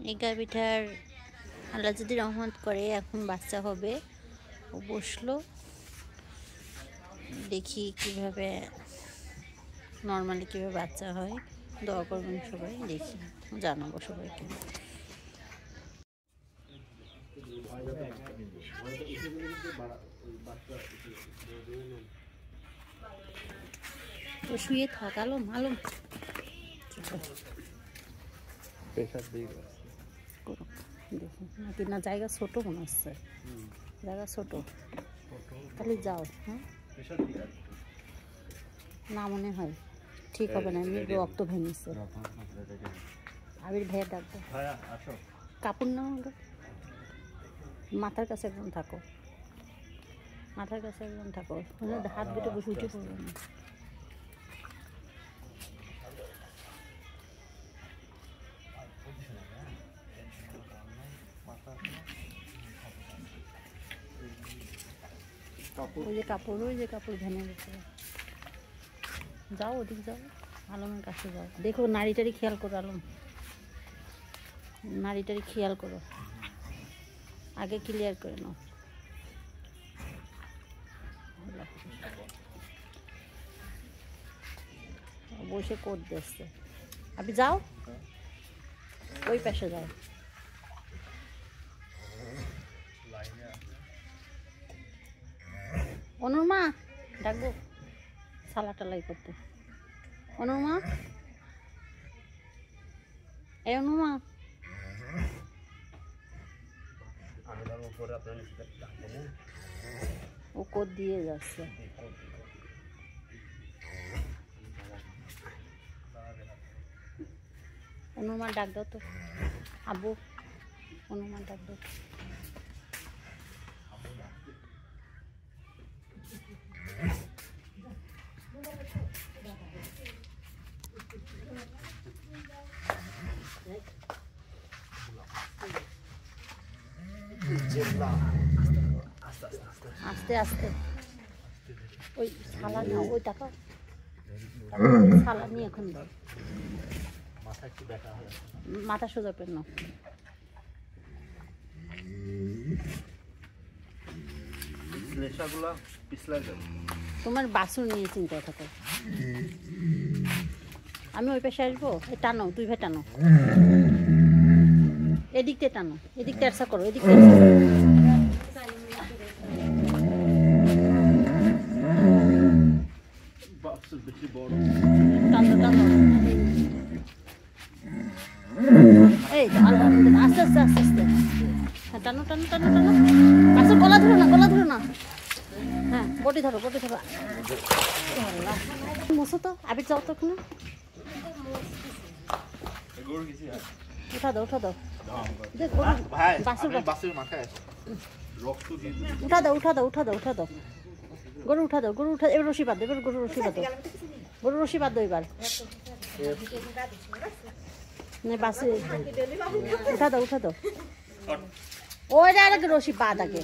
এই গাভীটার আল্লাহ যদি রহমত করে এখন বাচ্চা হবে। ও বসলো, দেখি কিভাবে নর্মালি কীভাবে বাচ্চা হয়। দোয়া করবেন সবাই, দেখি জানাবো সবাইকে। তো শুয়ে থাক আলম, আলম নাকি না, জায়গা ছোট মনে হচ্ছে, জায়গা ছোট, তাহলে যাও। হ্যাঁ না মনে হয় ঠিক হবে না, এমনি রক্ত ভেঙেছে। আবির ভাইয়া ডাকবো, কাপড় না হলো মাথার কাছে একদম থাকো, মাথার কাছে একদম থাকো, হাত দুটো বসে উঠে পড়বে না। ওই যে কাপড়, ওই যে কাপড় ভেঙে গেছে, যাও ওদিক যাও, আলমের কাছে যাও। দেখো নারীটারি খেয়াল করো আলম, নারীটারি খেয়াল করো, আগে ক্লিয়ার করে নাও। বসে কোট দিচ্ছে, আপনি যাও ওই পাশে যাও। অনুরমা ডাকবো সালা টালাই করতে, অনুরমা, এই অনুরমা, ও কোট দিয়ে যাচ্ছে। অনুরমা ডাক দাও তো, আব্বু অনুরমা ডাক দাও। আস্তে আস্তে, ওই ছালা নাও, ওই টাকা ছালা নিয়ে এখন দাও, মাথা সোজা পেন নাও। তোমার বাসুর নিয়ে চিন্তা থাকো, আমি ওই পাশে আসবো। টানো, দুই ভাই টানো, এদিকতে টানো, এদিকতে এরসা করো, এদিকতে টানো টানো। এই আস্তে আস্তে আস্তে আস্তে, হ্যাঁ টানো টানো টানো টানো, আচ্ছা গলা ধরো না, গলা ধরো না, হ্যাঁ বটি ধরো, বটি ধরো। মোছো তো, আবির যাও তো ওখানে, উঠা দাও, উঠা দাও, উঠা দাও, উঠা দাও, উঠা দাও, উঠা দাও, গরু উঠা দাও, গরু উঠা, এবার রশি বাঁধো, এবার গরু রশি বাঁধো, গরু রশি বাঁধো এবার। বাসে উঠা দাও, উঠা দাও, ওইটা আগে রশি বাঁধ আগে।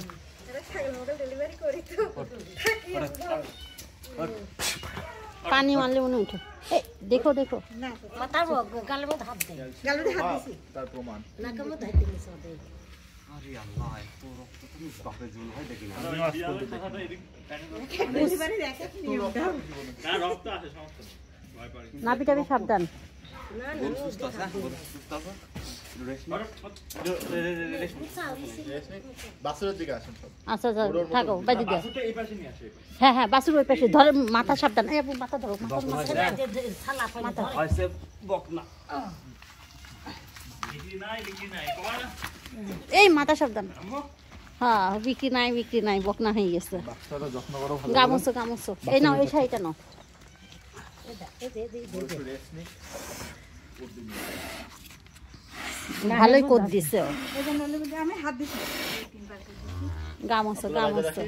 পানি মারলে মনে উঠে, দেখো দেখো, নাপি টাপি সাবধান। আচ্ছা থাকো, বাদি দাও। হ্যাঁ হ্যাঁ বাসুর ওই পাশে ধরো, মাথা সাবধান, এই মাথা ধরো, এই মাথা সাবধান। হ্যাঁ বিক্রি নাই, বিক্রি নাই, বকনা হয়ে গেছে। গামুছো গামুছো, এই নাও, এই শাড়িটা নাও। ভালোই কোদ দিছে, গামুছো গামুছো,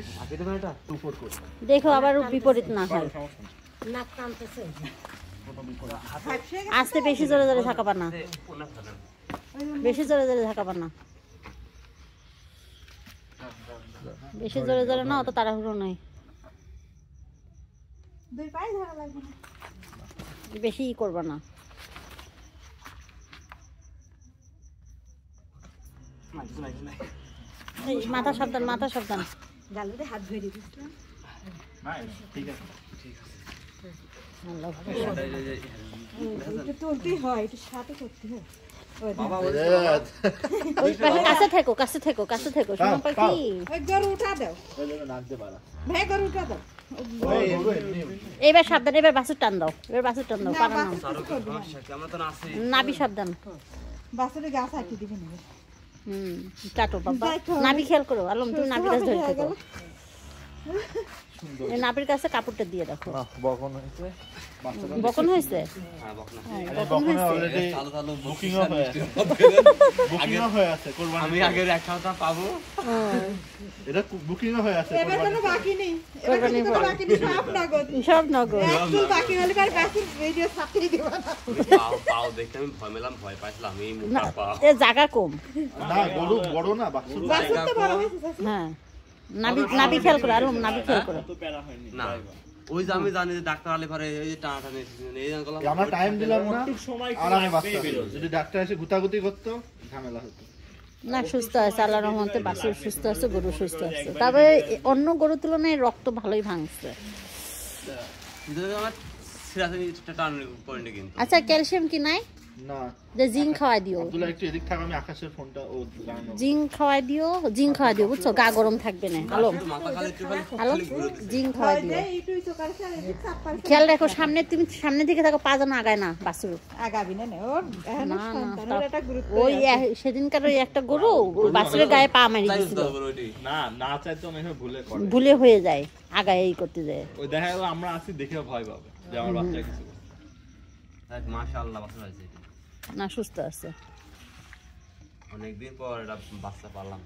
দেখো আবার বিপরীত না হয়। আস্তে, বেশি জোরে জোরে থাকাবা না, বেশি জোরে জোরে থাকাবা না, বেশি জোরে জোরে না, অত তাড়াহুড়ো নাই, বেশি করবা না। এই মাথা সাবধান, মাথা সাবধান। গালুতে হাত ধরে দিয়েছিলাম। ঠিক আছে আল্লাহ একটু তুলতেই হয়, একটু সাথে করতে হয়। ওই কাছে থেকো, কাছে থেকো, কাছে থেকো। শোনো পাখি, ওই গরু উঠা দাও, ভাই গরু উঠা দাও। এবার সাবধান, এবার বাসুর টান দাও, এবার বাসুর টান দাও, পারা নাও। নাবি সাবধান। বাসুরে গাছ আটকে দিবে না। কাটো বাবা, নাবি খেয়াল করো। আলম তুমি নাবির কাছে ধরে থেকো, এই নাবির কাছে কাপড়টা দিয়ে রাখো। বকন হয়েছে, বকন হয়েছে, বকন হয়েছে। বুকিং হয়ে আছে কোরবানি। আমি আগের এক সপ্তাহ পাবো, এটা বুকিং হয়ে আছে। এবার কোনো বাকি নেই, এবার কোনো বাকি নেই, সব নগদ, সব নগদ। একটু বাকি হলে আর বাসুর ভিডিও ছাপিয়ে দেব না। পাও দেখতে আমি ভয় পেলাম, ভয় পাইছিলাম এই মুখটা পাও। এ জায়গা কম না, গরু বড় না, বাছুর বাসুর তো বড় হয়েছে। হ্যাঁ, নাবি নাবি খেয়াল করো। আলম নাবি খেয়াল করো। না ওই যে আমি জানি যে ডাক্তার আলে পরে এই যে টানাটানি এই জানলাম আমরা টাইম দিলাম না, আরামে বাচ্চা হলো। যদি ডাক্তার এসে গুতাগুতি করতো ঝামেলা হতো। না, সুস্থ আছে আল্লাহর রহমতে। বাছুর সুস্থ আছে, গরু সুস্থ আছে। তবে অন্য গরুর তুলনায় রক্ত ভালোই ভাঙছে। আমার সিরাজে টানাটানি করেনি কিন্তু। আচ্ছা, ক্যালসিয়াম কি নাই? না, যে জিঙ্ক খাওয়াই দিও, আব্দুল্লাহ একটু এদিক থাক, আমি আকাশের ফোনটা ও জানাবো। জিঙ্ক খাওয়াই দিও, জিঙ্ক খাওয়াই দিও, বুঝছো? গা গরম থাকবে না। আলম, মাথা খালি একটু খালি আলম জিঙ্ক খাওয়াই দিও। এইটুই তো কারছে আর এই ছাপার খেয়াল রাখো, সামনে তুমি সামনে দিকে থাকো, পা যেন আগায় না বাছুর। আগাবি না না, ওর এখন না, সন্তানের একটা গুরুত্ব ওই সেদিনকার ওই একটা গরু বাছুরের গায়ে পা মারি চাইছো দিয়েছিল। তো বড় ওইটি না না চাইতো না, ভুলে করে। ভুলে হয়ে যায়, আগায় এই করতে যায়। ওই দেখা গেল আমরা আছি দেখে ভয় পাবে যে আমার বাচ্চা কিছু করে। মাশাআল্লাহ বাচ্চা হয়েছে এটা। না, সুস্থ আছে। অনেকদিন পর এটা বাচ্চা পারলাম।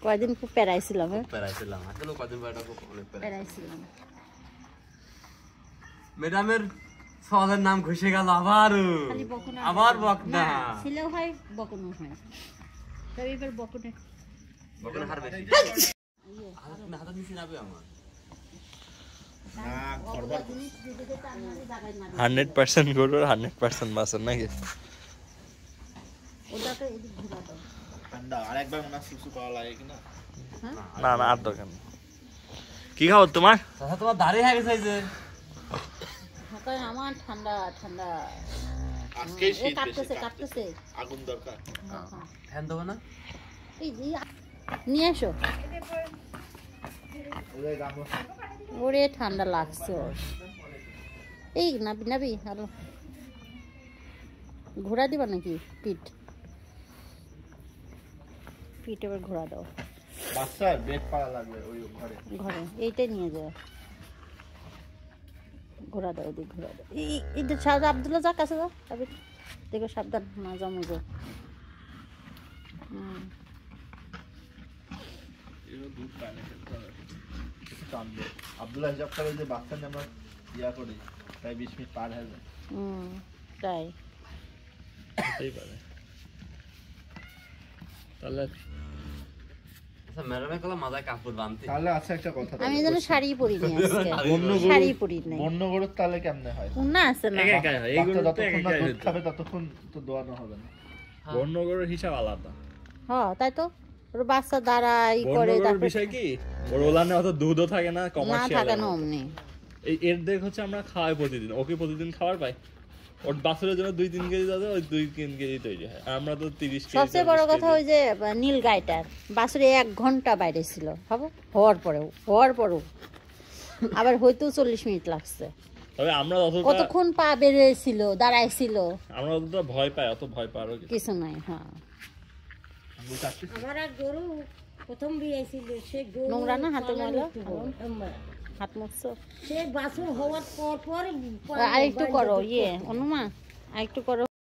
কয়দিন খুব প্যারাইছিলাম। পেরাইছিলাম আসলে কদিন পর এটা খুব অনেক প্যারাইছিলাম। ম্যাডামের সওয়ালের নাম ঘুষে গেল আবার, খালি বকনা, আবার বকনা। ছেলেও হয় বকনও হয়। তবে এবার বকনে বকনা হার বেশি। না হাতে নিচে নাবে আমার। 100% গরু 100% মাছ নাকি? ওটা তো এদিক ঘুরা দাও। ঠান্ডা আর একবার মনে হয় সুসু পাওয়া লাগে কিনা। না না, আর দরকার নেই। কি খাও তোমার? চাচা তোমার দাঁড়িয়ে হয়ে গেছে যে ঢাকায় আমার ঠান্ডা ঠান্ডা। আজকে এ শীত কাটতেছে বেশি, কাটতেছে। আগুন দরকার। ফ্যান দেবো না? এই যে নিয়ে এসো। ওই গামো ওরে ঠান্ডা লাগছে ওর। এই নাবি নাবি হ্যালো, ঘোরা দিবা নাকি? পিঠ পিঠ এবার ঘোরা দাও। বাচ্চার বেড পাড়া লাগবে ওই ঘরে। ঘরে এইটাই নিয়ে যাও, ঘোরা দাও, ওদিক ঘোরা দাও। এই যে আব্দুল্লাহ যা কাছে যাও, তবে দেখো সাবধান না জমে। আব্দুল্লাহ হিসাব করে যে বাচ্চা নিয়ে আমরা ইয়া করি, তাই 20 মিনিট পার হয়ে যায়। তাই হতেই পারে। তাহলে আচ্ছা ম্যাডামের কলা মাথায় কাপড় বাঁধতে। তাহলে আছে একটা কথা, আমি যেন শাড়ি পরি নি আজকে, বন্য গরু শাড়ি পরি নাই। বন্য গরুর তাহলে কেমনে হয়? না আছে না, একা একা হয় এইগুলো, বাচ্চা তো যতক্ষণ একা না একা দুধ খাবে ততক্ষণ তো দোয়ানো হবে না। বন্য গরুর হিসাব আলাদা। হ্যাঁ তাই তো। ওর বাচ্চা দাঁড়াই বন্য করে, গরুর তারপর বিষয় কি, ওর ওলানে অত দুধও থাকে না, না কমার্শিয়াল থাকে না অমনি। এই এর দেখ হচ্ছে আমরা খাওয়াই প্রতিদিন, ওকে প্রতিদিন খাবার পাই। ওর বাছুরের জন্য 2-3 কেজি দাদা, ওই 2-3 কেজি তৈরি হয়। আর আমরা তো 30 কেজি। সবচেয়ে বড় কথা ওই যে নীল গাইটার বাছুরে 1 ঘন্টা বাইরে ছিল, ভাবো, হওয়ার পরেও আবার হয়তো 40 মিনিট লাগছে। তবে আমরা অতটা, কতক্ষণ পা বেরিয়েছিল, দাঁড়াইছিল, আমরা অতটা ভয় পাই, অত ভয় পাওয়ারও কিছু। কিছু নাই। হ্যাঁ, আমার এক গরু প্রথম বিয়ে ছিল, সে গরু নোংরা না হাতে ময়লা, হাত মুছছো? সে বাছুর হওয়ার পর আরেকটু করো, অনুমা আরেকটু করো।